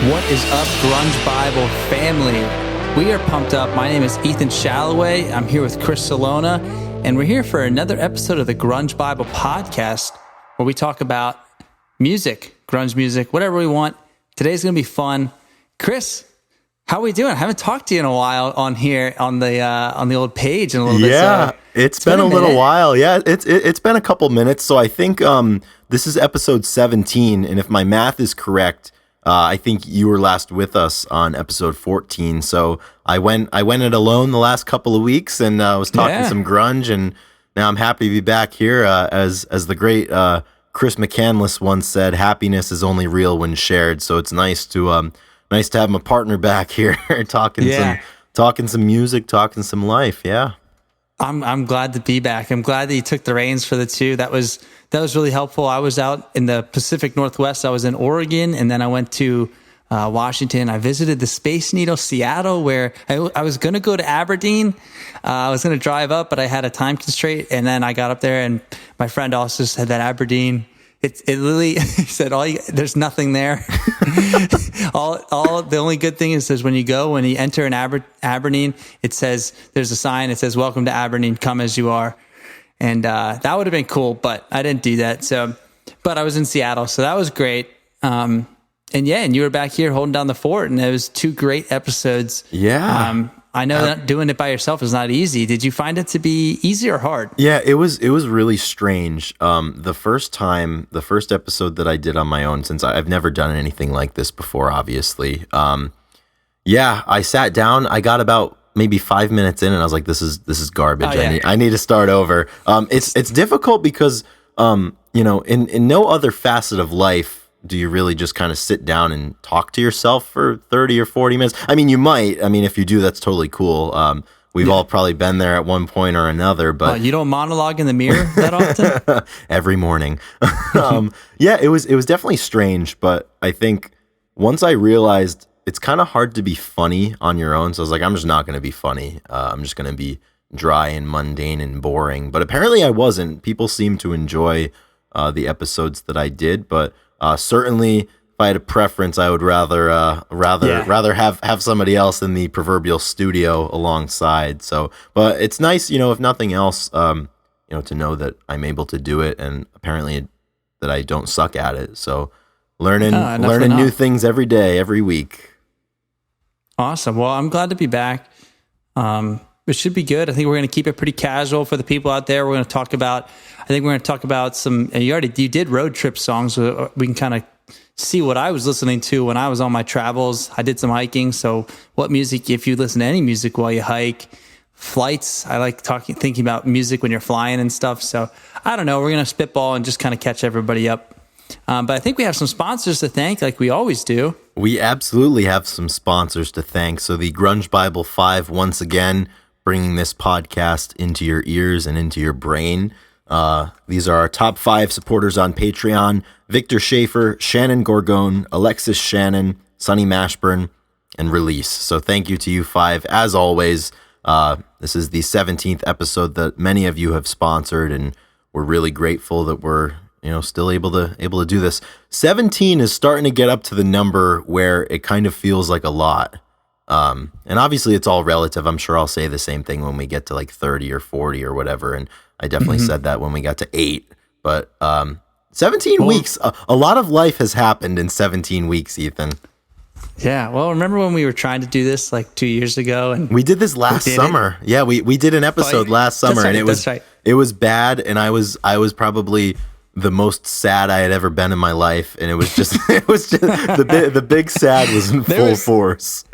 What is up, Grunge Bible family? We are pumped up. My name is Ethan Shalloway. I'm here with Chris Salona, and we're here for another episode of the Grunge Bible podcast, where we talk about music, grunge music, whatever we want. Today's going to be fun. Chris, how are we doing? I haven't talked to you in a while on here on the old page in a little bit. Yeah, So it's been a little while. Yeah, it's been a couple minutes. So I think this is episode 17, and if my math is correct, I think you were last with us on episode 14. So I went it alone the last couple of weeks, and was talking some grunge, and now I'm happy to be back here. As the great Chris McCandless once said, "Happiness is only real when shared." So it's nice to have my partner back here talking some music, talking some life. Yeah. I'm glad to be back. I'm glad that you took the reins for the two. That was really helpful. I was out in the Pacific Northwest. I was in Oregon, and then I went to Washington. I visited the Space Needle, Seattle, where I was going to go to Aberdeen. I was going to drive up, but I had a time constraint, and then I got up there, and my friend also said that Aberdeen, it literally he said there's nothing there. all the only good thing is when you enter in Aberdeen, it says there's a sign. It says "Welcome to Aberdeen. Come as you are," and that would have been cool, but I didn't do that. But I was in Seattle, so that was great. And you were back here holding down the fort, and it was two great episodes. Yeah. I know that doing it by yourself is not easy. Did you find it to be easy or hard? Yeah, it was really strange. The first episode that I did on my own, since I've never done anything like this before, obviously. I sat down, I got about maybe 5 minutes in, and I was like, this is garbage. I need to start over. It's difficult because, in no other facet of life do you really just kind of sit down and talk to yourself for 30 or 40 minutes? I mean, you might. I mean, if you do, that's totally cool. We've all probably been there at one point or another, but you don't monologue in the mirror that often? Every morning. It was definitely strange, but I think once I realized it's kind of hard to be funny on your own, so I was like, I'm just not going to be funny. I'm just going to be dry and mundane and boring. But apparently I wasn't. People seemed to enjoy the episodes that I did, but certainly, if I had a preference, I would rather have somebody else in the proverbial studio alongside. So, but it's nice, if nothing else, to know that I'm able to do it, and apparently that I don't suck at it. So, learning new things every day, every week. Awesome. Well, I'm glad to be back. It should be good. I think we're going to keep it pretty casual for the people out there. We're going to talk about some, you did road trip songs. So we can kind of see what I was listening to when I was on my travels. I did some hiking. So what music, if you listen to any music while you hike, flights, I like thinking about music when you're flying and stuff. So I don't know. We're going to spitball and just kind of catch everybody up. But I think we have some sponsors to thank, like we always do. We absolutely have some sponsors to thank. So the Grunge Bible 5, once again, bringing this podcast into your ears and into your brain. These are our top 5 supporters on Patreon: Victor Schaefer, Shannon Gorgone, Alexis Shannon, Sonny Mashburn, and Release. So thank you to you 5. As always, this is the 17th episode that many of you have sponsored, and we're really grateful that we're still able to do this. 17 is starting to get up to the number where it kind of feels like a lot. And obviously it's all relative. I'm sure I'll say the same thing when we get to like 30 or 40 or whatever. And I definitely said that when we got to 8, but, 17 weeks, a lot of life has happened in 17 weeks, Ethan. Yeah. Well, remember when we were trying to do this like 2 years ago, and we did this last summer. Yeah. We did an episode last summer, and it was bad. And I was probably the most sad I had ever been in my life, and it was just the big sad was in full force.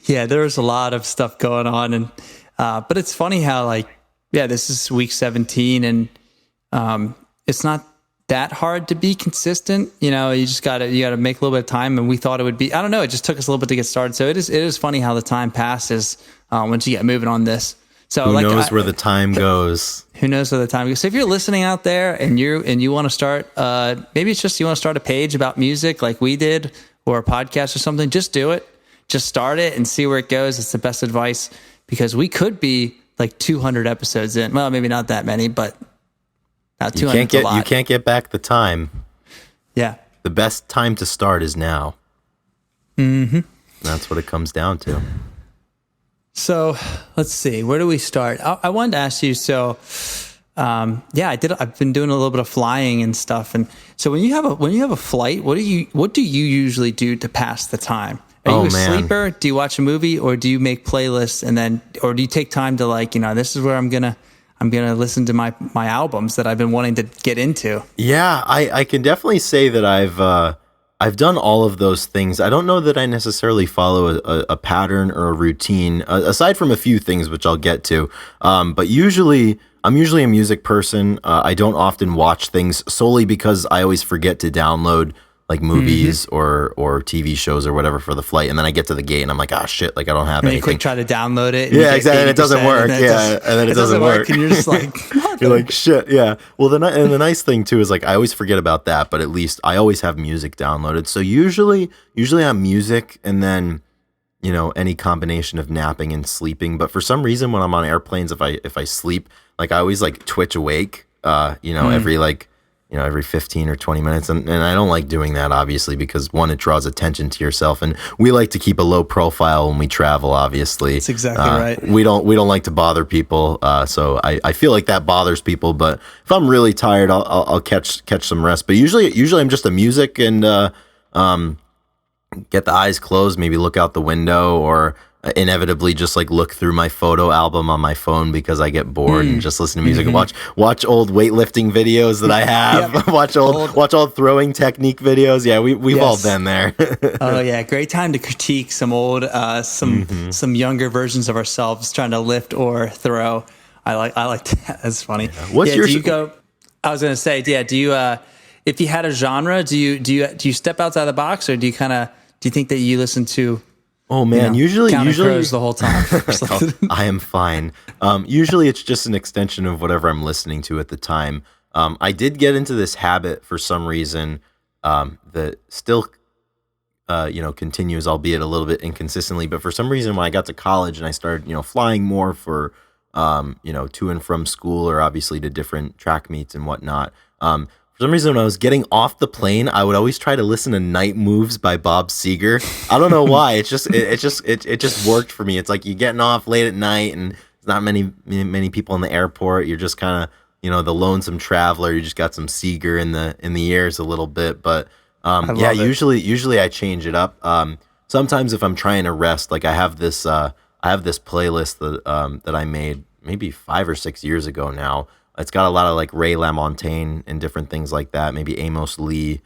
Yeah, there was a lot of stuff going on, and but it's funny how this is week 17, and it's not that hard to be consistent. You just gotta make a little bit of time, and we thought it would be. I don't know. It just took us a little bit to get started, so it is funny how the time passes once you get moving on this. So who knows where the time goes? Who knows where the time goes? So if you're listening out there and you want to start, maybe it's just you want to start a page about music like we did, or a podcast or something, just do it. Just start it and see where it goes. It's the best advice, because we could be like 200 episodes in. Well, maybe not that many, but 200 a lot. You can't get back the time. Yeah. The best time to start is now. Mm-hmm. That's what it comes down to. So let's see, where do we start? I wanted to ask you, so I've been doing a little bit of flying and stuff. And so when you have a flight, what do you usually do to pass the time? Are you a sleeper? Do you watch a movie, or do you make playlists or do you take time to this is where I'm going to listen to my albums that I've been wanting to get into? Yeah, I can definitely say that I've done all of those things. I don't know that I necessarily follow a pattern or a routine, aside from a few things which I'll get to. But I'm usually a music person. I don't often watch things solely because I always forget to download like movies or TV shows or whatever for the flight, and then I get to the gate and I'm like, shit, like I don't have anything. You quick try to download it. Yeah, exactly, and it doesn't work. And then it doesn't work, and you're just like, you're like, shit. Yeah. Well, the nice thing too is like I always forget about that, but at least I always have music downloaded. So usually I'm music, and then any combination of napping and sleeping. But for some reason, when I'm on airplanes, if I sleep, like I always like twitch awake. Every 15 or 20 minutes. And I don't like doing that, obviously, because one, it draws attention to yourself. And we like to keep a low profile when we travel, obviously. That's exactly right. We don't like to bother people. So I feel like that bothers people. But if I'm really tired, I'll catch some rest. But usually I'm just a music and get the eyes closed, maybe look out the window, or inevitably just like look through my photo album on my phone because I get bored and just listen to music and watch old weightlifting videos that I have. Yep. watch old throwing technique videos. Yeah, we've all been there. Oh yeah, great time to critique some old some younger versions of ourselves trying to lift or throw. I like that. That's funny. Yeah. Do you go? I was gonna say, do you if you had a genre, do you step outside the box, or do you think that you listen to? Oh man, usually the whole time. I am fine. Usually it's just an extension of whatever I'm listening to at the time. I did get into this habit for some reason that still continues, albeit a little bit inconsistently. But for some reason, when I got to college and I started flying more for to and from school, or obviously to different track meets and whatnot. For some reason, when I was getting off the plane, I would always try to listen to Night Moves by Bob Seger. I don't know why. It just worked for me. It's like you're getting off late at night and there's not many people in the airport. You're just kind of, the lonesome traveler. You just got some Seger in the ears a little bit. But usually I change it up. Sometimes if I'm trying to rest, like I have this playlist that I made maybe 5 or 6 years ago now. It's got a lot of like Ray LaMontagne and different things like that. Maybe Amos Lee,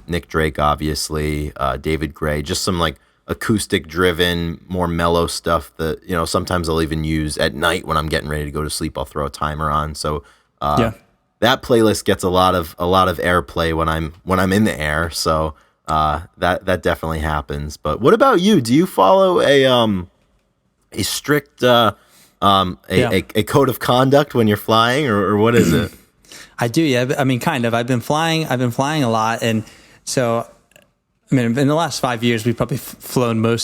Nick Drake, obviously, David Gray. Just some like acoustic driven, more mellow stuff that sometimes I'll even use at night when I'm getting ready to go to sleep. I'll throw a timer on. So that playlist gets a lot of airplay when I'm in the air. So that definitely happens. But what about you? Do you follow a strict a code of conduct when you're flying, or what is it? I do, yeah. I mean, kind of. I've been flying a lot, and so I mean, in the last 5 years, we've probably flown more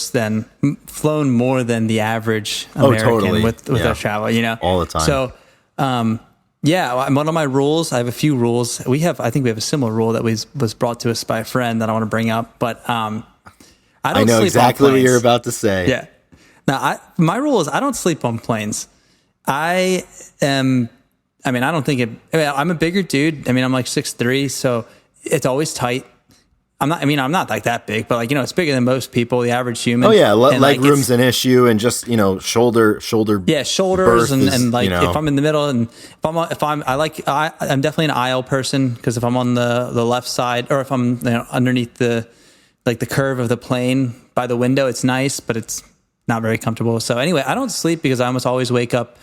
than the average American with our travel. All the time. So, one of my rules. I have a few rules. I think we have a similar rule that was brought to us by a friend that I want to bring up, but I know exactly what you're about to say. Yeah. Now, my rule is I don't sleep on planes. I don't think it. I'm a bigger dude. I mean, I'm like 6'3", so it's always tight. I'm not like that big, but it's bigger than most people, the average human. Oh yeah, leg room's an issue, and just shoulder. Yeah, shoulders and if I'm in the middle, and I'm definitely an aisle person, because if I'm on the left side, or if I'm underneath the curve of the plane by the window, it's nice, but it's not very comfortable. So anyway, I don't sleep because I almost always wake up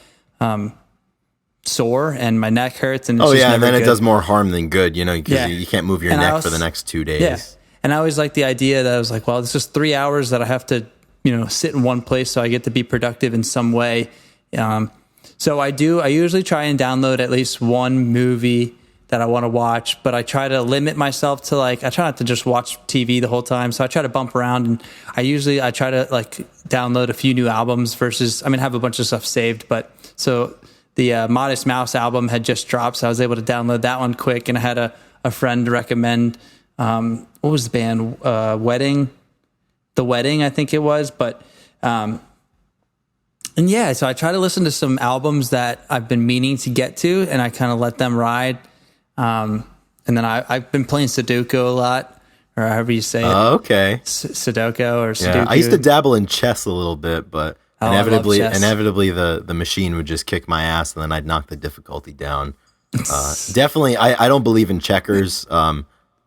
sore and my neck hurts. And and then it does more harm than good, because you can't move your neck for the next 2 days. Yeah. And I always like the idea that I was like, well, it's just 3 hours that I have to, sit in one place, so I get to be productive in some way. So I usually try and download at least one movie that I want to watch, but I try to limit myself to I try not to just watch TV the whole time. So I try to bump around, and I try to download a few new albums versus, I have a bunch of stuff saved, but so the Modest Mouse album had just dropped, so I was able to download that one quick, and I had a friend recommend, what was the band? Wedding the wedding, I think it was. But and yeah, so I try to listen to some albums that I've been meaning to get to, and I kind of let them ride. And then I've been playing Sudoku a lot, or however you say it. Okay. Sudoku or Sudoku. Yeah, I used to dabble in chess a little bit, but inevitably the machine would just kick my ass, and then I'd knock the difficulty down. Definitely, I don't believe in checkers.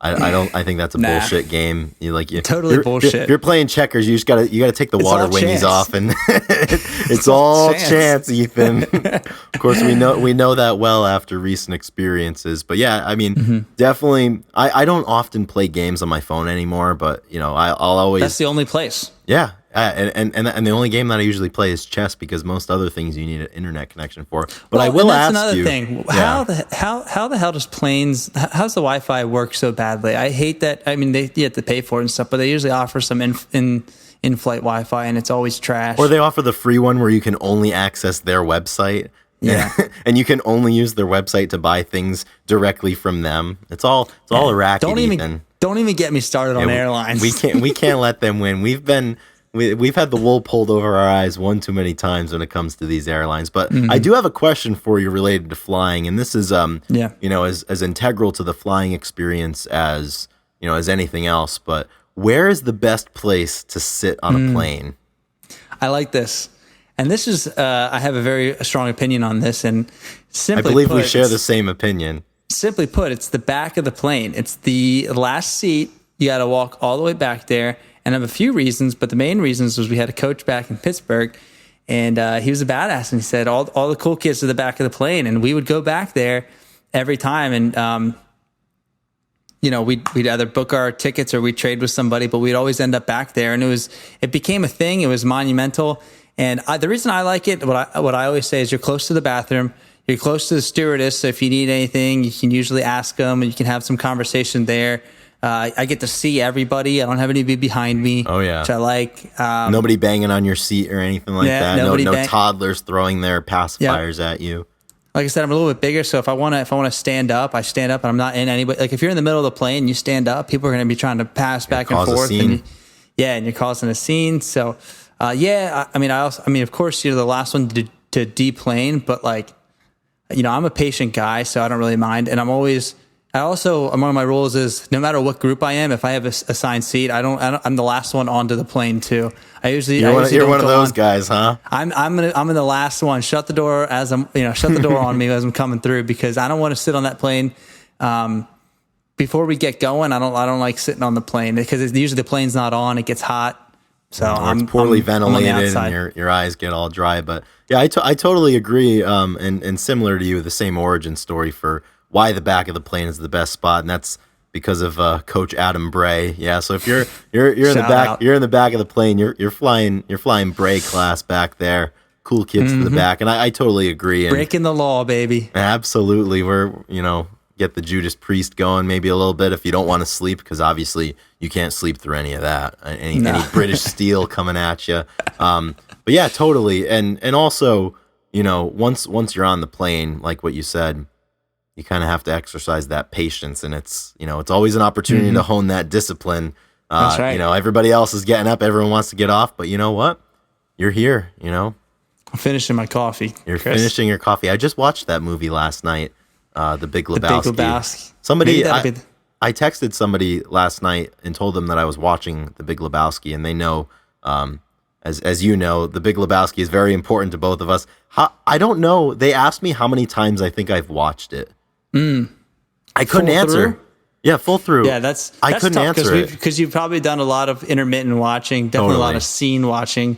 I think that's a bullshit game. Totally bullshit. If you're playing checkers, you gotta take the water wings off, and it's all chance, Ethan. Of course, we know that well after recent experiences. But yeah, I mean, definitely, I don't often play games on my phone anymore. But I'll always. That's the only place. Yeah. And the only game that I usually play is chess, because most other things you need an internet connection for. But I will ask you. That's another thing. How the hell does how's the Wi-Fi work so badly? I hate that. I mean, you have to pay for it and stuff, but they usually offer some in-flight Wi-Fi, and it's always trash. Or they offer the free one where you can only access their website. Yeah. And you can only use their website to buy things directly from them. It's all a racket. Don't even get me started on airlines. We can't let them win. We've had the wool pulled over our eyes one too many times when it comes to these airlines. But I do have a question for you related to flying, and this is as integral to the flying experience as anything else. But where is the best place to sit on a plane? I like this, and this is I have a very strong opinion on this, and simply I believe we share the same opinion. Simply put, it's the back of the plane. It's the last seat. You got to walk all the way back there. And I have a few reasons, but the main reasons was we had a coach back in Pittsburgh, and he was a badass, and he said all the cool kids are the back of the plane, and we would go back there every time, and we'd either book our tickets or we'd trade with somebody, but we'd always end up back there, and it became a thing. It was monumental, and the reason I like it, what I always say is you're close to the bathroom, you're close to the stewardess, so if you need anything, you can usually ask them, and you can have some conversation there. I get to see everybody. I don't have anybody behind me. Oh yeah, which I like. Nobody banging on your seat or anything like that. No toddlers throwing their pacifiers at you. Like I said, I'm a little bit bigger, so if I want to stand up, I stand up, and I'm not in anybody. Like if you're in the middle of the plane, you stand up. People are going to be trying to pass back and forth, and you're causing a scene. So, I mean, of course, you're the last one to deplane, but I'm a patient guy, so I don't really mind, and among my rules is no matter what group I am, if I have a assigned seat, I'm the last one onto the plane too. You're one of those guys, huh? I'm in the last one. Shut the door shut the door on me as I'm coming through, because I don't want to sit on that plane. Before we get going, I don't like sitting on the plane, because usually the plane's not on. It gets hot. So it's poorly ventilated and your eyes get all dry. But yeah, I totally agree. And similar to you, the same origin story for why the back of the plane is the best spot, and that's because of Coach Adam Bray. Yeah, so if you're in the back, you're in the back of the plane. You're flying Bray class back there. Cool kids to the back, and I totally agree. And breaking the law, baby. Absolutely, we're get the Judas Priest going maybe a little bit if you don't want to sleep, because obviously you can't sleep through any of that. Any British steel coming at you. But yeah, totally, and also once you're on the plane, like what you said, you kind of have to exercise that patience, and it's always an opportunity to hone that discipline. That's right. Everybody else is getting up, everyone wants to get off, but you know what? You're here. I'm finishing my coffee. You're finishing your coffee. I just watched that movie last night, The Big Lebowski. I texted somebody last night and told them that I was watching The Big Lebowski, and they know, as you know, The Big Lebowski is very important to both of us. I don't know. They asked me how many times I think I've watched it. I couldn't answer. Yeah, full through. Yeah, that's I couldn't tough, answer it because you've probably done a lot of intermittent watching, definitely a lot of scene watching.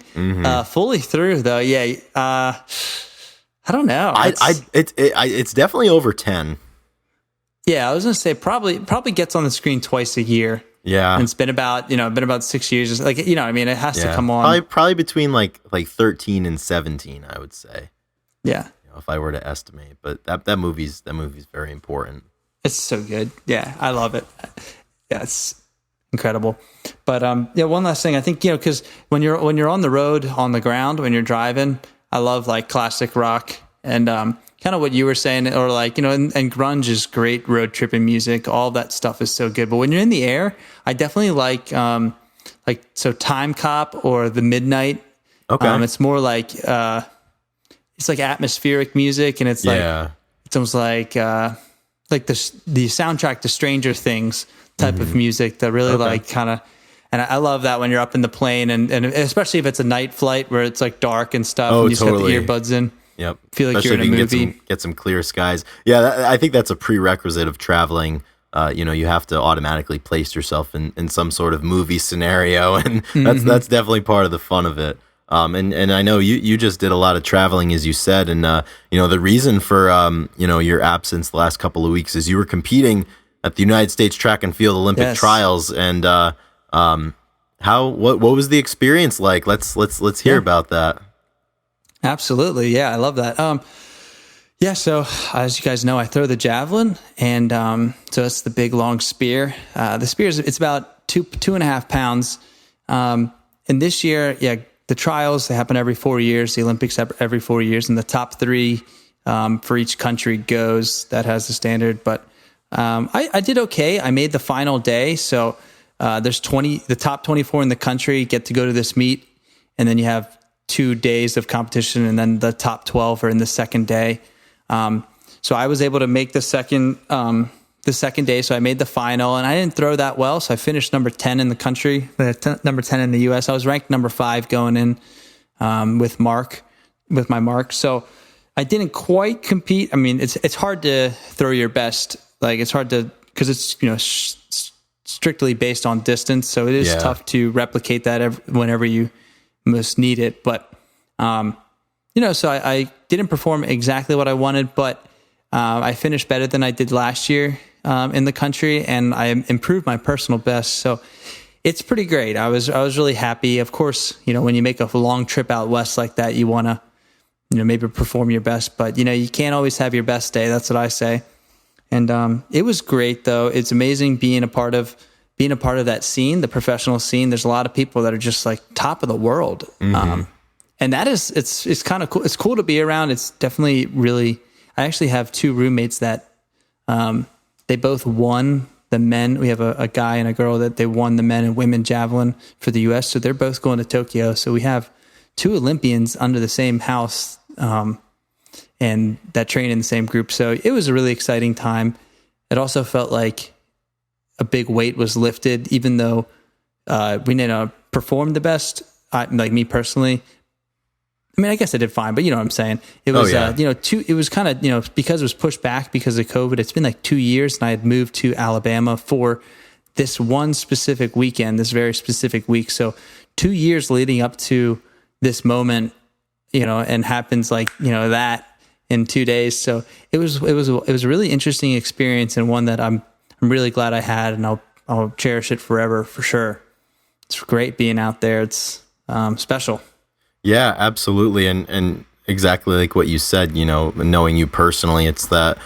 Fully through though, yeah. I don't know. It's definitely over 10. Yeah, I was gonna say probably gets on the screen twice a year. Yeah, and it's been about 6 years. It has to come on. Probably between like 13 and 17, I would say. Yeah. If I were to estimate, but that movie's very important. It's so good. Yeah, I love it. Yeah, it's incredible. But one last thing. I think because when you're on the road, on the ground, when you're driving, I love like classic rock and kind of what you were saying, or and grunge is great road tripping music. All that stuff is so good. But when you're in the air, I definitely like so Time Cop or The Midnight. Okay. It's more like it's like atmospheric music, and it's like it's almost like the soundtrack to Stranger Things type of music that really like kind of. And I love that when you're up in the plane, and especially if it's a night flight where it's like dark and stuff, and you just got the earbuds in. Yep. Feel like especially you're in a if you movie. get some clear skies. Yeah, I think that's a prerequisite of traveling. You have to automatically place yourself in some sort of movie scenario, and that's definitely part of the fun of it. And I know you just did a lot of traveling, as you said, and the reason for your absence the last couple of weeks is you were competing at the United States Track and Field Olympic Trials, and what was the experience like? Let's hear about that. Absolutely, yeah, I love that. So as you guys know, I throw the javelin, and so it's the big long spear. The spear it's about 2.5 pounds, and this year, the trials, they happen every 4 years. The Olympics happen every 4 years, and the top 3 for each country goes. That has the standard. But I did okay. I made the final day. So there's the top 24 in the country get to go to this meet, and then you have 2 days of competition, and then the top 12 are in the second day. So I was able to make the second day. So I made the final, and I didn't throw that well. So I finished number 10 in the country, number 10 in the U.S. I was ranked number 5 going in with my mark. So I didn't quite compete. I mean, it's hard to throw your best. Like it's hard to because it's strictly based on distance. So it is tough to replicate that whenever you most need it. But so I didn't perform exactly what I wanted, but I finished better than I did last year in the country, and I improved my personal best. So it's pretty great. I was really happy. Of course, when you make a long trip out west like that, you want to, maybe perform your best, but you can't always have your best day. That's what I say. And it was great though. It's amazing being a part of that scene, the professional scene. There's a lot of people that are just like top of the world. And that is, it's kind of cool. It's cool to be around. It's definitely really, I actually have 2 roommates that, they both won the men. We have a guy and a girl that they won the men and women javelin for the U.S. So they're both going to Tokyo. So we have 2 Olympians under the same house, and that train in the same group. So it was a really exciting time. It also felt like a big weight was lifted, even though we didn't perform the best. Like me personally, I mean, I guess I did fine, but you know what I'm saying? It was, it was kind of, because it was pushed back because of COVID. It's been like 2 years, and I had moved to Alabama for this one specific weekend, this very specific week. So 2 years leading up to this moment, and happens that in 2 days. So it was a really interesting experience, and one that I'm really glad I had, and I'll cherish it forever for sure. It's great being out there. It's special. Yeah, absolutely. And exactly like what you said, knowing you personally, it's that,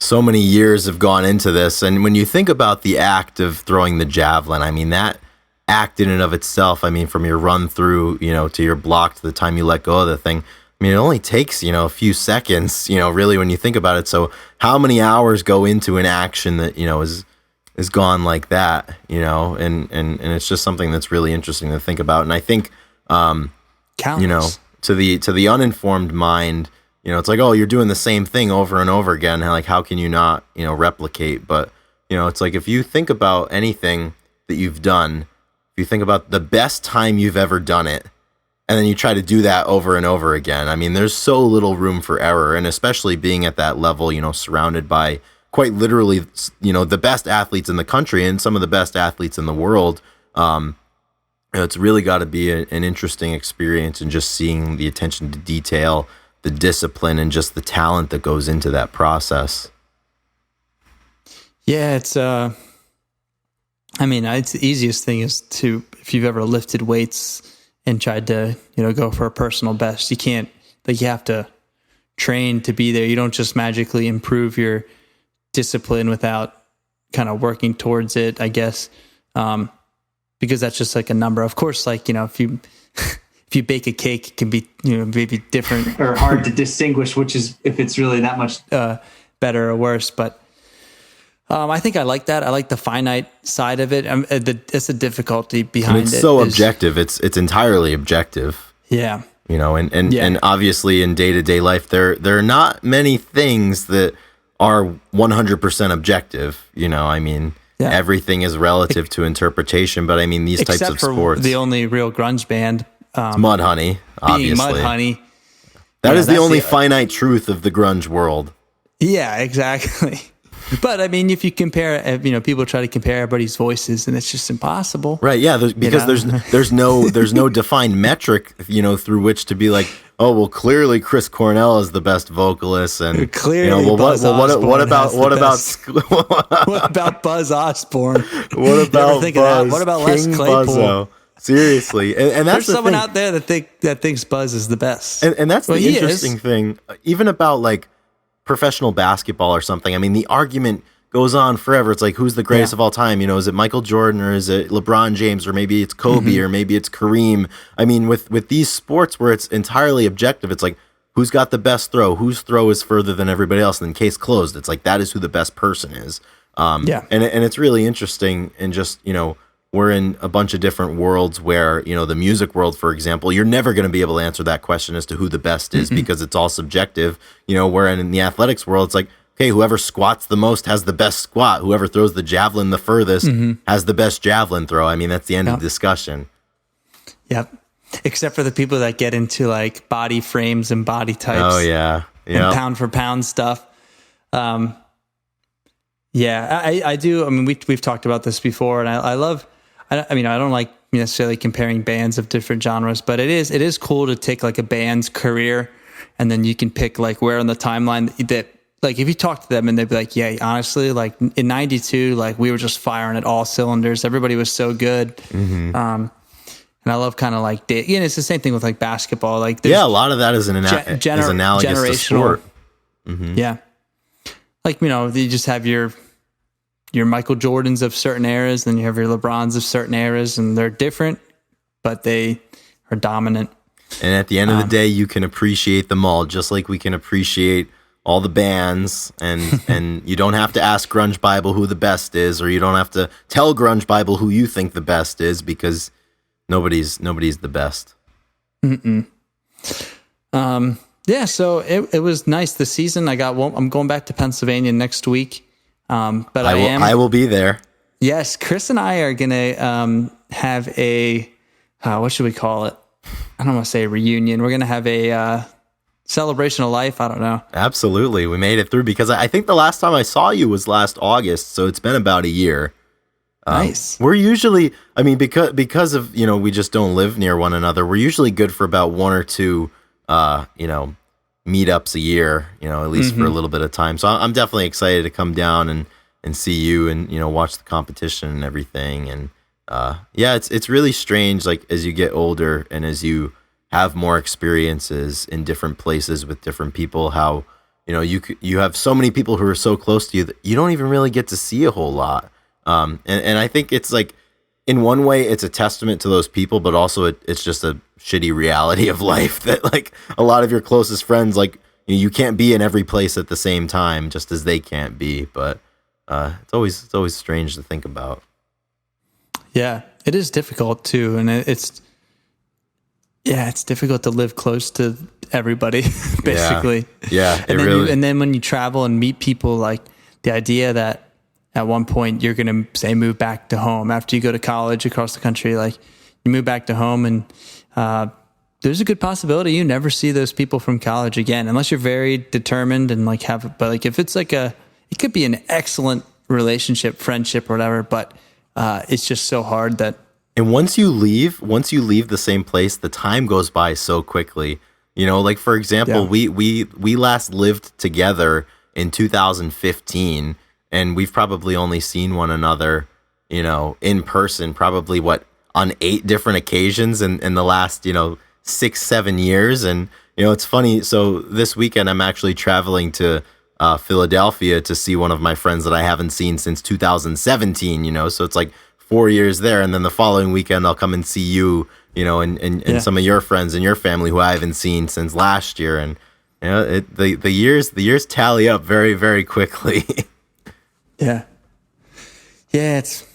so many years have gone into this. And when you think about the act of throwing the javelin, I mean, that act in and of itself, I mean, from your run through, to your block to the time you let go of the thing, I mean, it only takes, a few seconds, really, when you think about it. So how many hours go into an action that, is gone like that, and it's just something that's really interesting to think about. And I think, Countless. to the uninformed mind, it's like, oh, you're doing the same thing over and over again. And like, how can you not, replicate? But, it's like, if you think about anything that you've done, if you think about the best time you've ever done it, and then you try to do that over and over again, I mean, there's so little room for error. And especially being at that level, surrounded by quite literally, the best athletes in the country and some of the best athletes in the world, it's really got to be an interesting experience, and just seeing the attention to detail, the discipline, and just the talent that goes into that process. Yeah, it's it's the easiest thing is if you've ever lifted weights and tried to, go for a personal best, you can't, you have to train to be there. You don't just magically improve your discipline without kind of working towards it, I guess. Because that's just like a number. Of course, if you bake a cake, it can be, maybe different or hard to distinguish which is, if it's really that much better or worse. But I think I like that. I like the finite side of it. It's the difficulty behind it. It's so objective. It's entirely objective. Yeah. And obviously in day-to-day life, there are not many things that are 100% objective. Everything is relative to interpretation. But I mean, these types of sports. The only real grunge band, Mudhoney, obviously. being Mudhoney. That is the only finite truth of the grunge world. Yeah, exactly. But I mean, if you compare, people try to compare everybody's voices, and it's just impossible. Right? Yeah, because there's no defined metric, through which to be like, oh, well, clearly Chris Cornell is the best vocalist, and clearly, what about Buzz Osborne? What about Buzz? What about King Les Claypool? Buzzo? Seriously, and that's there's someone out there that thinks Buzz is the best, and that's the interesting thing, even about like professional basketball or something. I mean, the argument goes on forever. It's like, who's the greatest of all time? Is it Michael Jordan, or is it LeBron James, or maybe it's Kobe, or maybe it's Kareem? I mean, with these sports where it's entirely objective, it's like, who's got the best throw? Whose throw is further than everybody else? And then case closed. It's like, that is who the best person is. And it's really interesting. And just, we're in a bunch of different worlds where, the music world, for example, you're never going to be able to answer that question as to who the best is, because it's all subjective. Where in the athletics world, it's like, okay, whoever squats the most has the best squat. Whoever throws the javelin the furthest has the best javelin throw. I mean, that's the end of the discussion. Yep. Except for the people that get into like body frames and body types. Oh, yeah. And pound for pound stuff. I do. I mean, we've talked about this before, and I love, I don't like necessarily comparing bands of different genres, but it is cool to take like a band's career, and then you can pick like where on the timeline that, like, if you talk to them and they'd be like, yeah, honestly, like in 92, like we were just firing at all cylinders. Everybody was so good. And I love kind of like, it's the same thing with like basketball. Like, a lot of that is analogous to sport. Yeah. Like, you just have your Michael Jordans of certain eras, then you have your LeBrons of certain eras, and they're different, but they are dominant. And at the end of the day, you can appreciate them all, just like we can appreciate all the bands, and you don't have to ask Grunge Bible who the best is, or you don't have to tell Grunge Bible who you think the best is, because nobody's the best. So it was nice this season. I'm going back to Pennsylvania next week. But I will be there. Yes, Chris and I are gonna have a what should we call it? I don't want to say a reunion. We're gonna have a celebration of life. I don't know. Absolutely, we made it through, because I think the last time I saw you was last August, so it's been about a year. Nice. We're usually, because of we just don't live near one another. We're usually good for about one or two meetups a year, at least for a little bit of time. So I'm definitely excited to come down and see you and, watch the competition and everything. And it's really strange, like, as you get older and as you have more experiences in different places with different people, how, you have so many people who are so close to you that you don't even really get to see a whole lot. And I think it's like, in one way, it's a testament to those people, but also it's just a shitty reality of life that, like, a lot of your closest friends, like, you can't be in every place at the same time, just as they can't be. But it's always strange to think about. Yeah, it is difficult too, and it's difficult to live close to everybody, basically. Yeah, and then when you travel and meet people, like, the idea that at one point you're going to say move back to home after you go to college across the country, like, you move back to home, and there's a good possibility you never see those people from college again, unless you're very determined and like but like, if it's like it could be an excellent relationship, friendship, or whatever, but it's just so hard that. And once you leave the same place, the time goes by so quickly. Like, for example, we last lived together in 2015, and we've probably only seen one another, in person, probably on 8 different occasions in the last, 6-7 years. And, it's funny. So this weekend, I'm actually traveling to Philadelphia to see one of my friends that I haven't seen since 2017, so it's like 4 years there. And then the following weekend, I'll come and see you, and some of your friends and your family who I haven't seen since last year. And, the years tally up very, very quickly. Yeah. Yeah, it's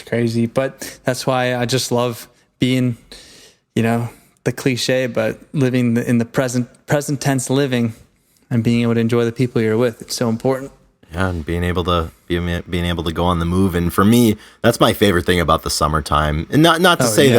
crazy, but that's why I just love being, the cliche, but living in the present tense living and being able to enjoy the people you're with. It's so important. Yeah, and being able to go on the move, and for me, that's my favorite thing about the summertime. And not to say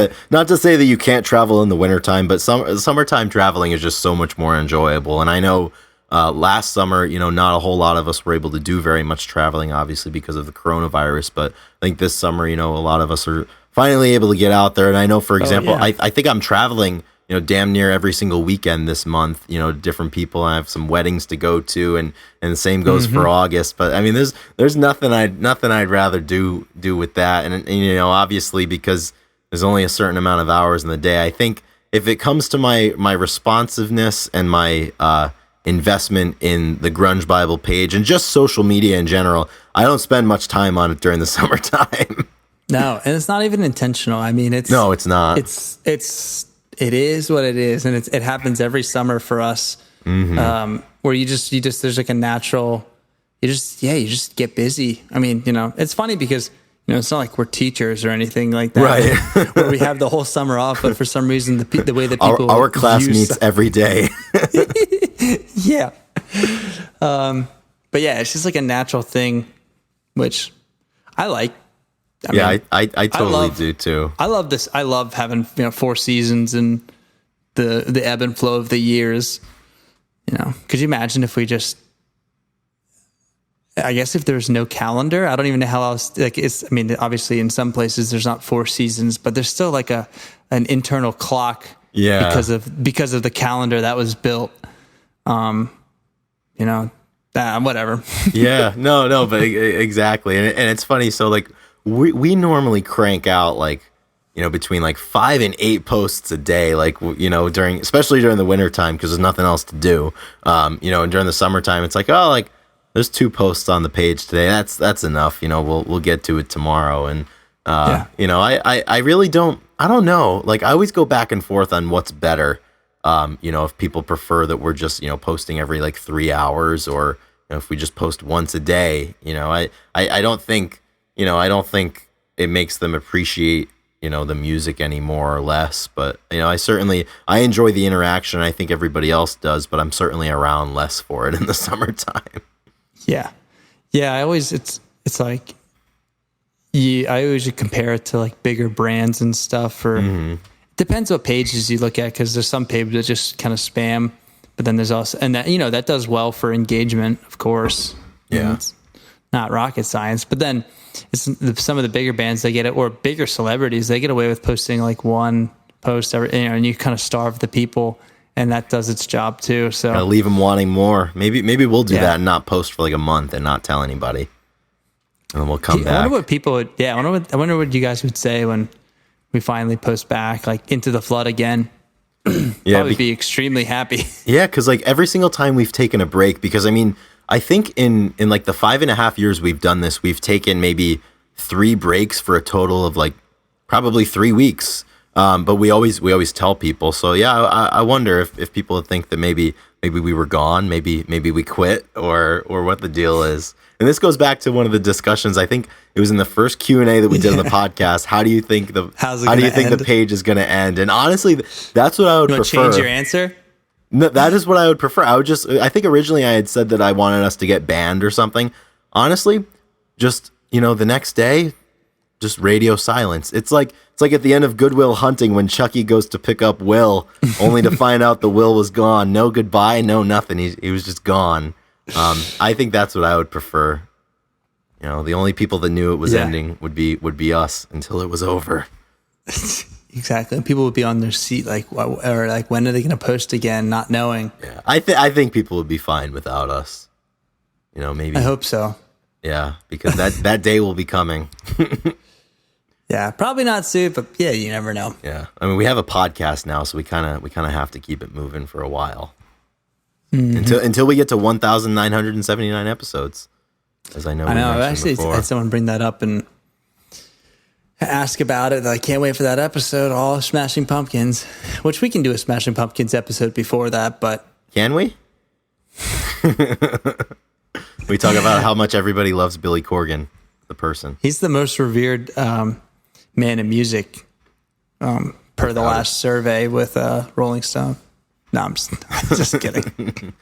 that you can't travel in the wintertime, but summertime traveling is just so much more enjoyable. And I know last summer, not a whole lot of us were able to do very much traveling, obviously because of the coronavirus. But I think this summer, a lot of us are finally able to get out there. And I know, for example, I think I'm traveling, damn near every single weekend this month, different people. I have some weddings to go to, and the same goes for August. But I mean, there's nothing I'd rather do with that. And obviously, because there's only a certain amount of hours in the day, I think if it comes to my responsiveness and my investment in the Grunge Bible page and just social media in general, I don't spend much time on it during the summertime. No, and it's not even intentional. I mean, it's not. It is what it is, and it happens every summer for us. Where you just there's like a natural, you just get busy. I mean, it's funny because it's not like we're teachers or anything like that, right? Where we have the whole summer off, but for some reason the way that people our class meets every day. Yeah, but yeah, it's just like a natural thing, which I like. I totally do too. I love this. I love having 4 seasons and the ebb and flow of the years. Could you imagine if we just? I guess if there's no calendar, I don't even know how else. Obviously in some places there's not 4 seasons, but there's still like an internal clock. Yeah. Because of the calendar that was built. Whatever. Yeah. No. But exactly, and it's funny. So like. We normally crank out between 5 and 8 posts a day, especially during the winter time because there's nothing else to do. And during the summertime, it's there's 2 posts on the page today. That's enough. We'll get to it tomorrow. And I really don't. I don't know. I always go back and forth on what's better. If people prefer that we're just posting every 3 hours, or if we just post once a day. I don't think. I don't think it makes them appreciate, the music any more or less. But, I enjoy the interaction. I think everybody else does, but I'm certainly around less for it in the summertime. Yeah. Yeah. I always compare it to bigger brands and stuff, or depends what pages you look at. 'Cause there's some pages that just kind of spam, but then there's also, and that, that does well for engagement, of course. Yeah. It's not rocket science, but then some of the bigger bands, they get it, or bigger celebrities, they get away with posting 1 post every, and you kind of starve the people, and that does its job too. So gotta leave them wanting more. Maybe we'll do that and not post for a month and not tell anybody, and then we'll come back. I wonder what people would. Yeah, I wonder what you guys would say when we finally post back, Into the Flood again. Probably be extremely happy. Yeah, because every single time we've taken a break, because I think in the 5.5 years we've done this, we've taken maybe 3 breaks for a total of probably 3 weeks. But we always tell people. So yeah, I wonder if people think that maybe we were gone, maybe we quit, or what the deal is. And this goes back to one of the discussions. I think it was in the first Q&A that we did on the podcast. How do you think the page is going to end? And honestly, that's what I would prefer. Change your answer? No, that is what I would prefer. I think originally I had said that I wanted us to get banned or something. Honestly, just, the next day, just radio silence. It's like at the end of Good Will Hunting when Chucky goes to pick up Will, only to find out the Will was gone. No goodbye, no nothing. He was just gone. I think that's what I would prefer. The only people that knew it was ending would be us until it was over. Exactly. And people would be on their seat, when are they going to post again, not knowing. Yeah, I think people would be fine without us. Maybe. I hope so. Yeah, because that day will be coming. Yeah, probably not soon, but yeah, you never know. Yeah, we have a podcast now, so we kind of have to keep it moving for a while until we get to 1,979 episodes. As I know. I actually had someone bring that up and ask about it. I can't wait for that episode, all Smashing Pumpkins, which we can do a Smashing Pumpkins episode before that, but... Can we? We talk about how much everybody loves Billy Corgan. the person. He's the most revered man in music, per the last survey with Rolling Stone. No, I'm just kidding.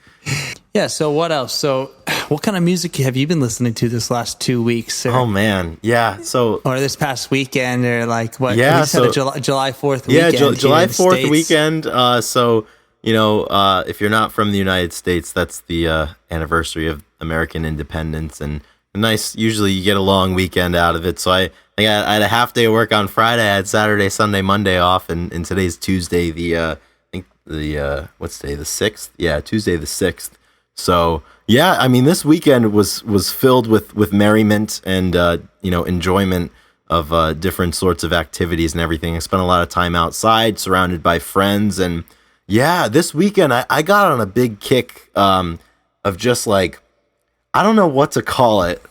Yeah, so what else? So what kind of music have you been listening to this last 2 weeks? Oh, man. Yeah, so... Or this past weekend, or like what? Yeah, you said a July 4th yeah, weekend. July here in the 4th States. weekend. So, if you're not from the United States, that's the anniversary of American independence, and usually you get a long weekend out of it. So I had a half day of work on Friday. I had Saturday, Sunday, Monday off, and today's Tuesday, what's today, the 6th? Yeah, Tuesday the 6th. So, yeah, I mean, this weekend was filled with merriment and, enjoyment of different sorts of activities and everything. I spent a lot of time outside, surrounded by friends. And, yeah, this weekend I got on a big kick of just, like, I don't know what to call it,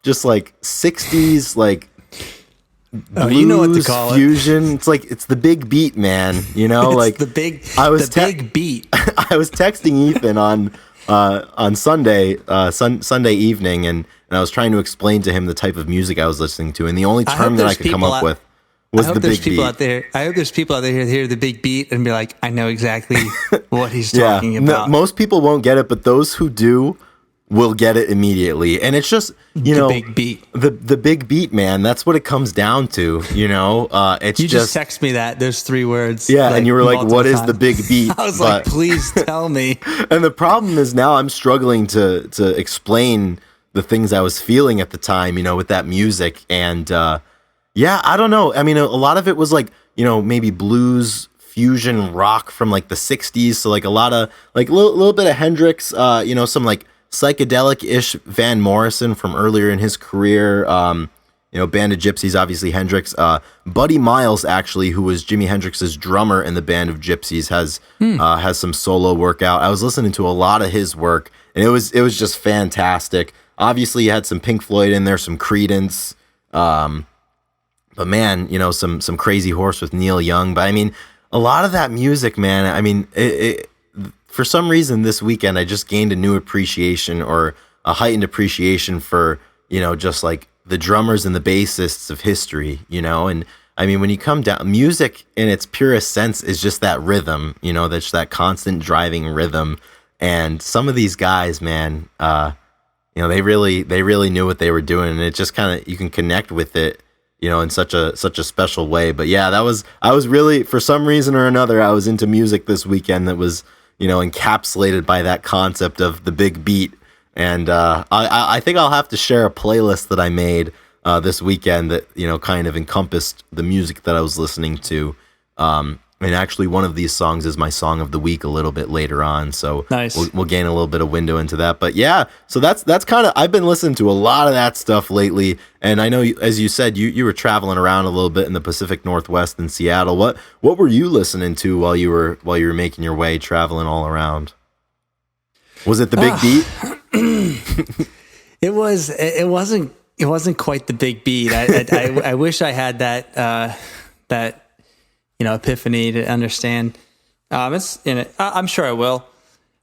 just, like, 60s, like, blues, you know what to call fusion. It's like, it's the big beat, man. Like the big beat. I was texting Ethan on Sunday, Sunday evening, and I was trying to explain to him the type of music I was listening to, and the only term that I could come up with was the big beat. I hope there's people out there who hear the big beat and be like, I know exactly what he's talking about. Most people won't get it, but those who do will get it immediately. And it's just, the big beat. The big beat, man. That's what it comes down to, It's you just text me that. There's 3 words. Yeah, and you were like, what is the big beat? I was like, please tell me. And the problem is now I'm struggling to explain the things I was feeling at the time, with that music. And I don't know. I mean, a lot of it was like, maybe blues, fusion, rock from like the 60s. So like a lot of like little bit of Hendrix, some like psychedelic-ish Van Morrison from earlier in his career. Band of Gypsies, obviously Hendrix. Buddy Miles, actually, who was Jimi Hendrix's drummer in the Band of Gypsies, has some solo work out. I was listening to a lot of his work, and it was just fantastic. Obviously, you had some Pink Floyd in there, some Creedence, but man, some Crazy Horse with Neil Young. But I mean, a lot of that music, man. I mean, for some reason this weekend, I just gained a new appreciation or a heightened appreciation for, just like the drummers and the bassists of history, and I mean, when you come down, music in its purest sense is just that rhythm, that's that constant driving rhythm. And some of these guys, man, they really knew what they were doing, and it just kind of, you can connect with it, in such a special way. But yeah, I was really, for some reason or another, I was into music this weekend that was, encapsulated by that concept of the big beat. And I think I'll have to share a playlist that I made this weekend that, kind of encompassed the music that I was listening to. And actually, one of these songs is my song of the week a little bit later on. So nice. We'll gain a little bit of window into that. But yeah, so that's kind of, I've been listening to a lot of that stuff lately. And I know, as you said, you were traveling around a little bit in the Pacific Northwest in Seattle. What were you listening to while you were making your way traveling all around? Was it the big beat? It wasn't quite the big beat. I wish I had that epiphany to understand. It's in it. I'm sure I will.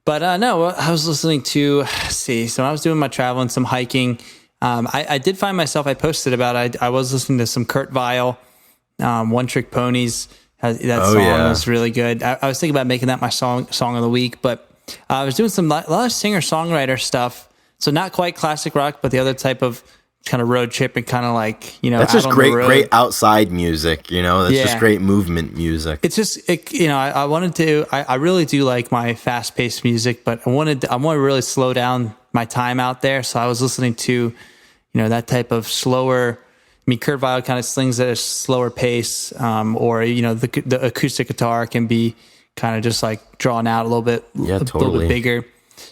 But no, I was listening to, so I was doing my traveling, some hiking. I did find myself, I posted about it. I was listening to some Kurt Vile, One Trick Ponies. That song was really good. I was thinking about making that my song of the week, but I was doing a lot of singer-songwriter stuff. So not quite classic rock, but the other type of kind of road trip and kind of like, that's just great outside music, that's just great movement music. It's just, I wanted to, I really do like my fast paced music, but I want to really slow down my time out there. So I was listening to, that type of slower, Kurt Vile kind of slings at a slower pace, or, the acoustic guitar can be kind of just like drawn out a little bit, little bit bigger.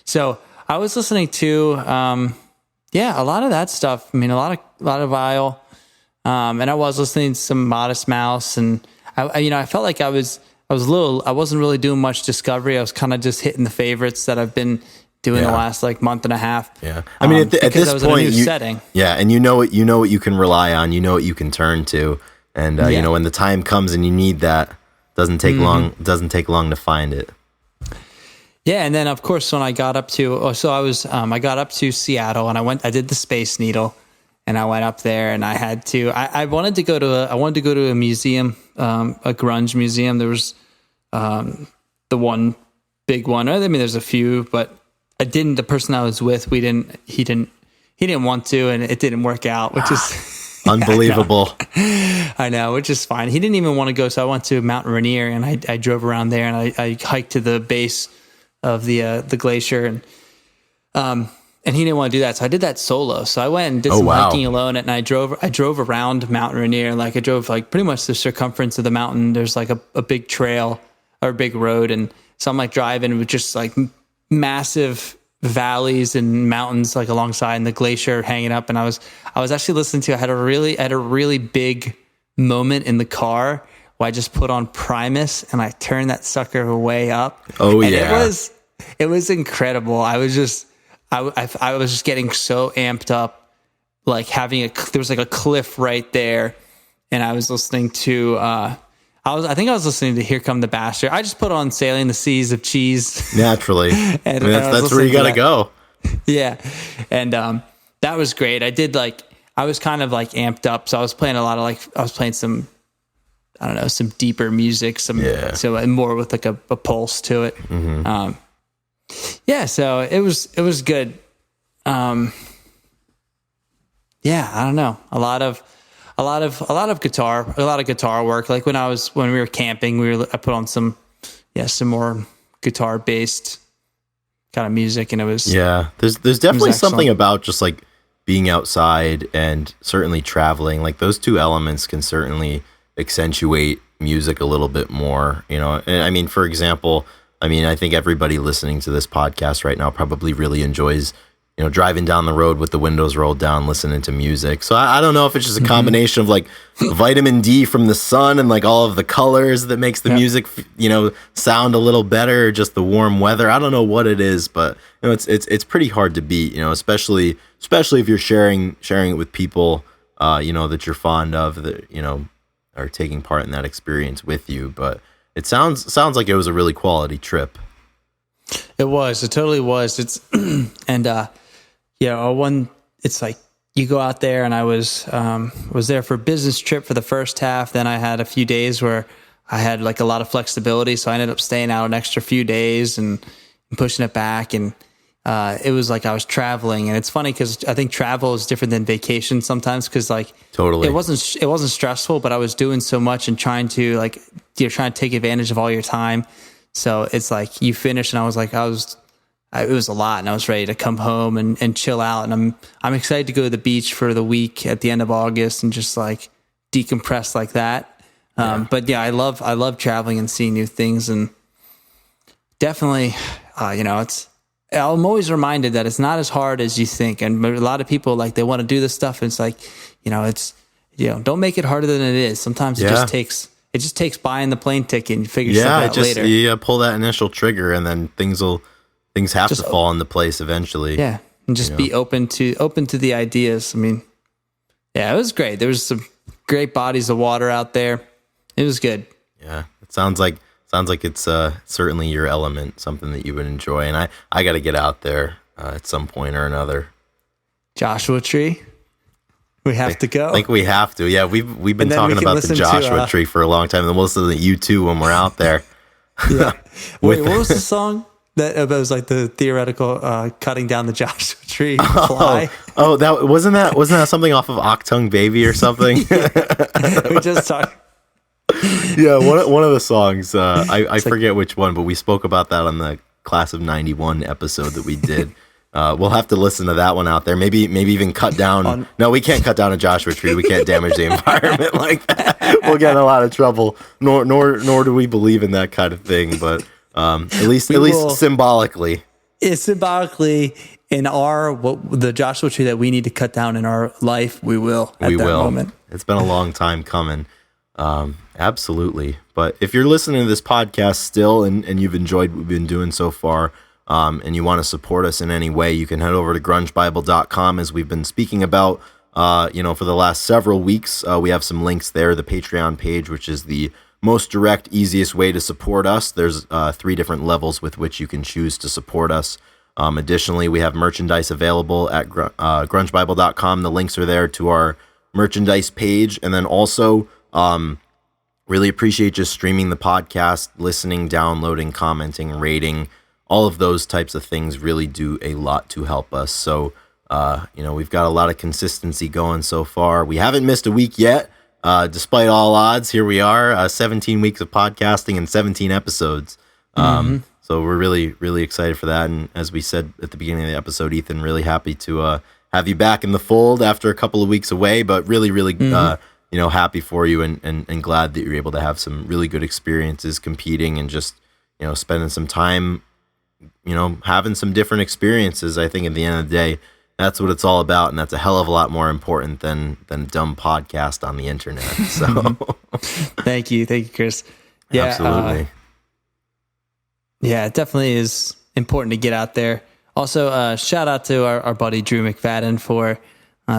So I was listening to, a lot of that stuff. I mean, a lot of Vile, and I was listening to some Modest Mouse, and I felt like I wasn't really doing much discovery. I was kind of just hitting the favorites that I've been doing the last like month and a half. Yeah, I mean, at this I was point, in a new setting. Yeah, and you know what you can rely on. You know what you can turn to, and when the time comes and you need that, doesn't take long. Doesn't take long to find it. Yeah, and then of course when I got up to, I got up to Seattle and I did the Space Needle, and I went up there, and I had to. I wanted to go to a museum, a grunge museum. There was the one big one. I mean, there's a few, but I didn't. The person I was with, he didn't want to, and it didn't work out, which is. Unbelievable. I know, which is fine. He didn't even want to go, so I went to Mount Rainier, and I drove around there, and I hiked to the base of the glacier, and he didn't want to do that, so I did that solo. So I went and did some hiking alone, and I drove around Mount Rainier. Like I drove like pretty much the circumference of the mountain. There's like a big trail or a big road, and so I'm like driving with just like massive valleys and mountains like alongside, and the glacier hanging up. And I was actually listening to, I had a really big moment in the car where I just put on Primus and I turned that sucker way up. Oh, and yeah. It was incredible. I was just getting so amped up, like there was like a cliff right there, and I was listening to I think I was listening to Here Come the Bastard. I just put on Sailing the Seas of Cheese. Naturally. And that's where you got to go. Yeah. And that was great. I was kind of like amped up. So I was playing some, I don't know, some deeper music, so more with like a pulse to it. Mm-hmm. So it was good. I don't know. A lot of guitar work. Like when we were camping, I put on some more guitar based kind of music, and it was there's definitely something about just like being outside and certainly traveling. Like those two elements can certainly accentuate music a little bit more, you know. And I mean, for example, I think everybody listening to this podcast right now probably really enjoys, you know, driving down the road with the windows rolled down, listening to music. So I don't know if it's just a combination of like vitamin D from the sun and like all of the colors that makes the music, you know, sound a little better, or just the warm weather. I don't know what it is, but you know, it's pretty hard to beat, you know, especially if you're sharing it with people, you know, that you're fond of, that, you know, are taking part in that experience with you. But it sounds like it was a really quality trip. It was. It totally was. It's and it's like you go out there, and I was there for a business trip for the first half. Then I had a few days where I had like a lot of flexibility, so I ended up staying out an extra few days and pushing it back. And it was like I was traveling, and it's funny because I think travel is different than vacation sometimes, because like totally it wasn't stressful, but I was doing so much and trying to take advantage of all your time. So it's like you finish, and I was like, it was a lot, and I was ready to come home and chill out. And I'm excited to go to the beach for the week at the end of August and just like decompress like that. But yeah, I love traveling and seeing new things, and definitely, I'm always reminded that it's not as hard as you think. And a lot of people, like, they want to do this stuff, and it's like, don't make it harder than it is. Sometimes it just takes buying the plane ticket and figure stuff out later. You pull that initial trigger, and then things have to fall into place eventually. Yeah, and just be open to the ideas. I mean, yeah, it was great. There was some great bodies of water out there. It was good. Yeah, it sounds like it's certainly your element, something that you would enjoy. And I got to get out there at some point or another. Joshua Tree. We have to go. I think we have to. Yeah, we've been talking about the Joshua Tree for a long time, and we'll listen to you too when we're out there. Yeah. Wait, what was the song that was like the theoretical cutting down the Joshua Tree? Fly. Oh, that wasn't that something off of Octung Baby or something? We just talked. Yeah, one of the songs. I forget which one, but we spoke about that on the Class of '91 episode that we did. We'll have to listen to that one out there. Maybe even cut down. No, we can't cut down a Joshua Tree. We can't damage the environment like that. We'll get in a lot of trouble. Nor do we believe in that kind of thing. But at least symbolically, it's symbolically in the Joshua Tree that we need to cut down in our life. We will at that moment. It's been a long time coming. Absolutely. But if you're listening to this podcast still and you've enjoyed what we've been doing so far, and you want to support us in any way, you can head over to grungebible.com, as we've been speaking about, for the last several weeks. We have some links there, the Patreon page, which is the most direct, easiest way to support us. There's 3 different levels with which you can choose to support us. Additionally, we have merchandise available at grungebible.com. The links are there to our merchandise page. And then also, really appreciate just streaming the podcast, listening, downloading, commenting, rating. All of those types of things really do a lot to help us. So, we've got a lot of consistency going so far. We haven't missed a week yet. Despite all odds, here we are, 17 weeks of podcasting and 17 episodes. So we're really, really excited for that. And as we said at the beginning of the episode, Ethan, really happy to have you back in the fold after a couple of weeks away, but really, really, happy for you and glad that you're able to have some really good experiences competing and just, spending some time, having some different experiences. I think at the end of the day, that's what it's all about. And that's a hell of a lot more important than a dumb podcast on the internet. So Thank you, Chris. Yeah, absolutely. Yeah, it definitely is important to get out there. Also, shout out to our buddy Drew McFadden for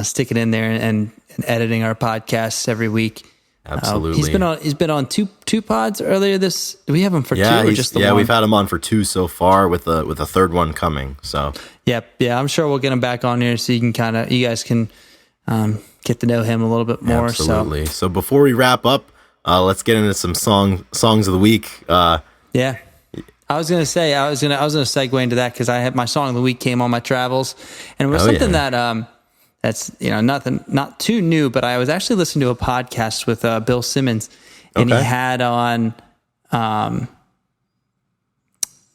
sticking in there and editing our podcasts every week. Absolutely. He's been on two pods earlier this. Do we have him for two or just the one? Yeah, we've had him on for two so far with a third one coming. So yeah, I'm sure we'll get him back on here so you guys can get to know him a little bit more. Absolutely. So before we wrap up, let's get into some songs of the week. Yeah. I was gonna segue into that because I had my song of the week came on my travels, and it was something that that's not too new, but I was actually listening to a podcast with Bill Simmons, and he had on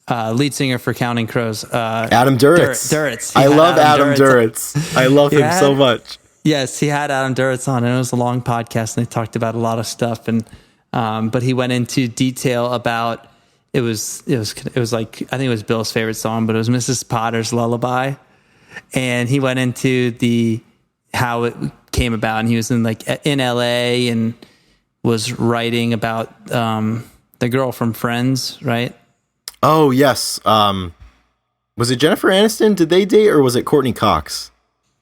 lead singer for Counting Crows, Adam Duritz. Duritz. I love Adam Duritz. I love him so much. Yes, he had Adam Duritz on, and it was a long podcast, and they talked about a lot of stuff, and but he went into detail about. It was like, I think it was Bill's favorite song, but it was Mrs. Potter's Lullaby. And he went into how it came about, and he was in LA and was writing about the girl from Friends, right? Oh yes. Was it Jennifer Aniston? Did they date, or was it Courtney Cox?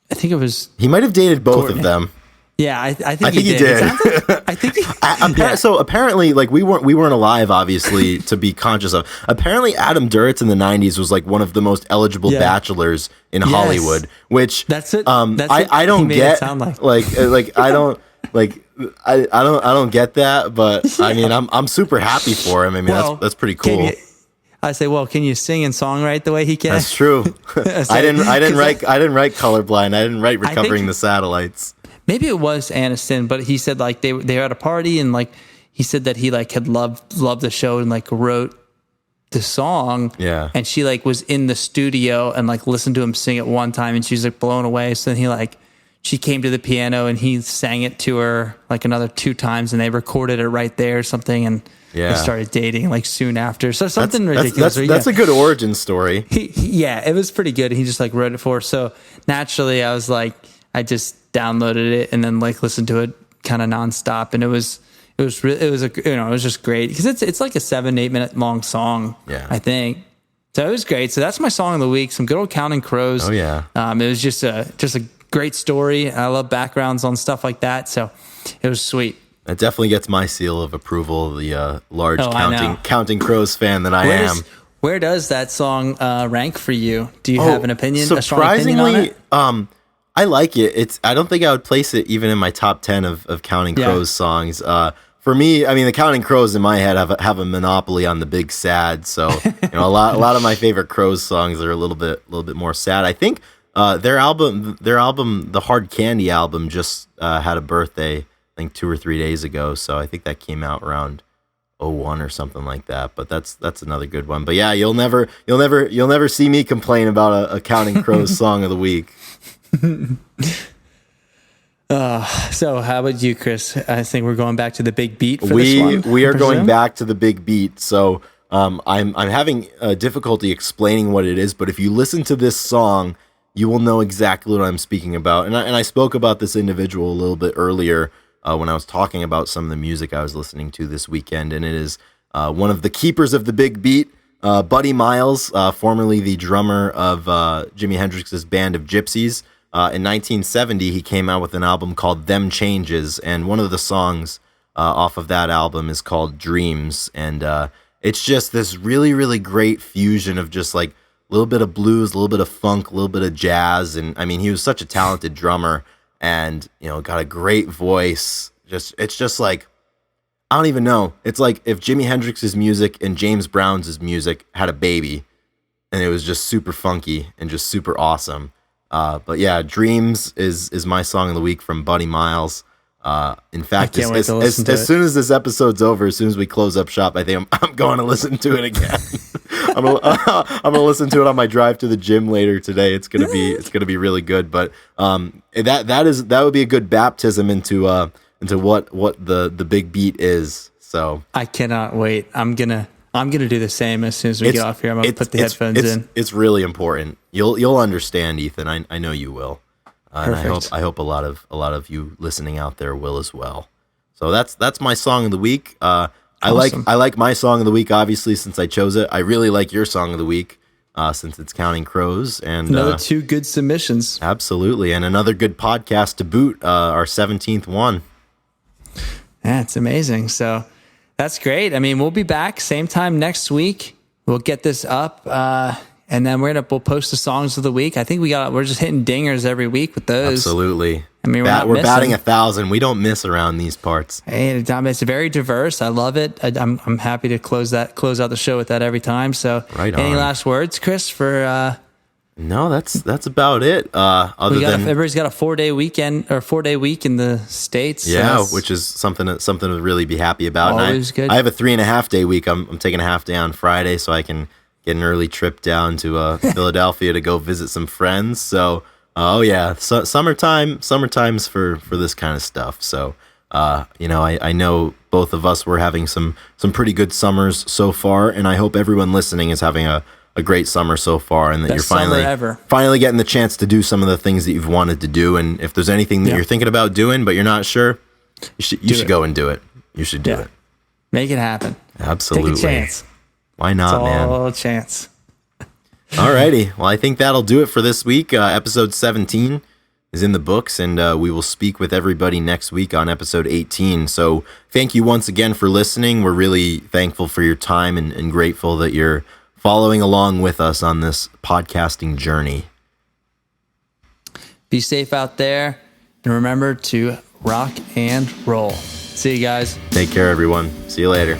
I think it was. He might have dated both of them. Yeah, I think he did. I think he, So apparently, we weren't alive, obviously, to be conscious of. Apparently, Adam Duritz in the '90s was one of the most eligible bachelors in Hollywood. Which that's it. I don't get. I don't get that. But I mean, I'm super happy for him. I mean, that's pretty cool. Can you sing and songwrite the way he can? That's true. I didn't write Colorblind. I didn't write Recovering the Satellites. Maybe it was Aniston, but he said they were at a party, and he said that he had loved the show and wrote the song. Yeah. And she was in the studio and listened to him sing it one time, and she was blown away. So then she came to the piano and he sang it to her another two times, and they recorded it right there or something, and they started dating soon after. So something ridiculous. That's a good origin story. It was pretty good. He just wrote it for her. So naturally I was I just downloaded it and then listened to it kind of nonstop, and it was just great because it's a 7-8 minute long song. Yeah, I think so. It was great. So that's my song of the week. Some good old Counting Crows. Oh yeah. It was just a great story. I love backgrounds on stuff like that, so it was sweet. It definitely gets my seal of approval. The large Counting Crows fan that I am. Where does that song rank for you? Do you have an opinion? Surprisingly, a strong opinion on it? I like it. I don't think I would place it even in my top 10 of Counting Crows songs. For me, I mean, the Counting Crows in my head have a monopoly on the big sad. So a lot of my favorite Crows songs are a little bit more sad. I think their album, the Hard Candy album, just had a birthday, I think 2 or 3 days ago. So I think that came out around 2001 or something like that. But that's another good one. But yeah, you'll never see me complain about a Counting Crows song of the week. So how about you, Chris? I think we're going back to the big beat for this one. We are going back to the big beat. So I'm having difficulty explaining what it is, but if you listen to this song, you will know exactly what I'm speaking about. And I spoke about this individual a little bit earlier when I was talking about some of the music I was listening to this weekend, and it is one of the keepers of the big beat, Buddy Miles, formerly the drummer of Jimi Hendrix's band of Gypsies. In 1970, he came out with an album called Them Changes, and one of the songs off of that album is called Dreams, and it's just this really, really great fusion of just little bit of blues, a little bit of funk, a little bit of jazz. And I mean, he was such a talented drummer and, got a great voice. It's just like, I don't even know. It's like if Jimi Hendrix's music and James Brown's music had a baby and it was just super funky and just super awesome. But yeah, Dreams is my song of the week from Buddy Miles. In fact, as soon as this episode's over, as soon as we close up shop, I think I'm going to listen to it again. I'm gonna listen to it on my drive to the gym later today. It's gonna be really good. But that would be a good baptism into what the big beat is. So I cannot wait. I'm gonna do the same as soon as we get off here. I'm gonna put the headphones in. It's really important. You'll understand, Ethan. I know you will. And I hope a lot of you listening out there will as well. So that's my song of the week. Awesome. I like my song of the week, obviously, since I chose it. I really like your song of the week, since it's Counting Crows. And another 2 good submissions. Absolutely. And another good podcast to boot, our 17th one. Yeah, it's amazing. So that's great. I mean, we'll be back same time next week. We'll get this up, and then we'll post the songs of the week. I think we're just hitting dingers every week with those. Absolutely. I mean, we're batting 1,000. We don't miss around these parts. Hey, it's very diverse. I love it. I'm happy to close out the show with that every time. So, right on. Any last words, Chris? No, that's about it. Everybody's got a 4-day weekend or 4-day week in the States. Yeah, which is something to really be happy about. Always good. I have a 3.5-day week. I'm taking a half day on Friday so I can get an early trip down to Philadelphia to go visit some friends. So, summertime's for this kind of stuff. So, I know both of us were having some pretty good summers so far, and I hope everyone listening is having a great summer so far, and that Best you're finally getting the chance to do some of the things that you've wanted to do. And if there's anything that you're thinking about doing but you're not sure, you should go and do it. You should do it. Make it happen. Absolutely. Take a chance. Why not, man? All a chance. Alrighty. Well, I think that'll do it for this week. Episode 17 is in the books, and we will speak with everybody next week on episode 18. So thank you once again for listening. We're really thankful for your time and grateful that you're following along with us on this podcasting journey. Be safe out there, and remember to rock and roll. See you guys. Take care, everyone. See you later.